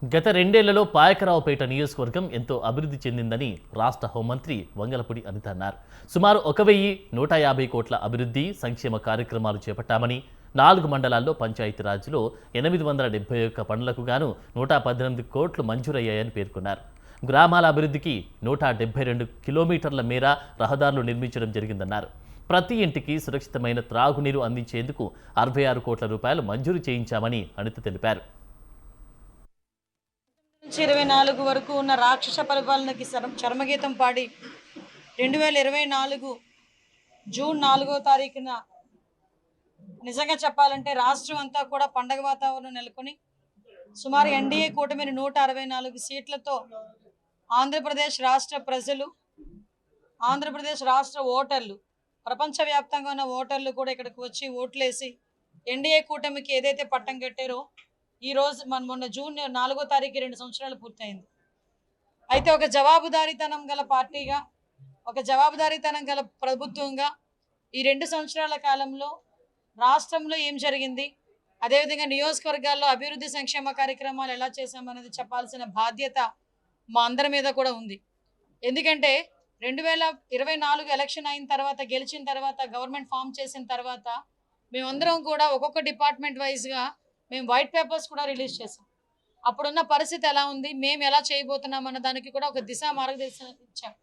గత రెండేళ్లలో పాయకరావుపేట నియోజకవర్గం ఎంతో అభివృద్ధి చెందిందని రాష్ట్ర హోంమంత్రి వంగలపూడి అనిత అన్నారు. సుమారు 1,150 కోట్ల అభివృద్ధి సంక్షేమ కార్యక్రమాలు చేపట్టామని, 4 మండలాల్లో పంచాయతీరాజ్లో 871 పనులకు గాను 118 కోట్లు మంజూరయ్యాయని పేర్కొన్నారు. గ్రామాల అభివృద్ధికి 172 కిలోమీటర్ల మేర రహదారులు నిర్మించడం జరిగిందన్నారు. ప్రతి ఇంటికి సురక్షితమైన త్రాగునీరు అందించేందుకు 66 కోట్ల రూపాయలు మంజూరు చేయించామని అనిత తెలిపారు. 2024 వరకు ఉన్న రాక్షస పరిపాలనకి చర్మగీతం పాడి 2024 జూన్ 4వ తారీఖున నిజంగా చెప్పాలంటే రాష్ట్రం అంతా కూడా పండగ వాతావరణం నెలకొని సుమారు ఎన్డీఏ కూటమిని 164 సీట్లతో ఆంధ్రప్రదేశ్ రాష్ట్ర ప్రజలు, ఆంధ్రప్రదేశ్ రాష్ట్ర ఓటర్లు, ప్రపంచవ్యాప్తంగా ఉన్న ఓటర్లు కూడా ఇక్కడికి వచ్చి ఓట్లేసి ఎన్డీఏ కూటమికి ఏదైతే పట్టం కట్టారో ఈరోజు మొన్న జూన్ 4వ తారీఖు 2 సంవత్సరాలు పూర్తయింది. అయితే ఒక జవాబుదారీతనం గల పార్టీగా, ఒక జవాబుదారీతనం గల ప్రభుత్వంగా ఈ 2 సంవత్సరాల కాలంలో రాష్ట్రంలో ఏం జరిగింది, అదేవిధంగా నియోజకవర్గాల్లో అభివృద్ధి సంక్షేమ కార్యక్రమాలు ఎలా చేశామనేది చెప్పాల్సిన బాధ్యత మా అందరి మీద కూడా ఉంది. ఎందుకంటే 2024 ఎలక్షన్ అయిన తర్వాత, గెలిచిన తర్వాత, గవర్నమెంట్ ఫామ్ చేసిన తర్వాత మేమందరం కూడా ఒక్కొక్క డిపార్ట్మెంట్ వైజ్గా మేము వైట్ పేపర్స్ కూడా రిలీజ్ చేసాం. అప్పుడున్న పరిస్థితి ఎలా ఉంది, మేము ఎలా చేయబోతున్నాం అన్న దానికి కూడా ఒక దిశా మార్గదర్శనం ఇచ్చాం.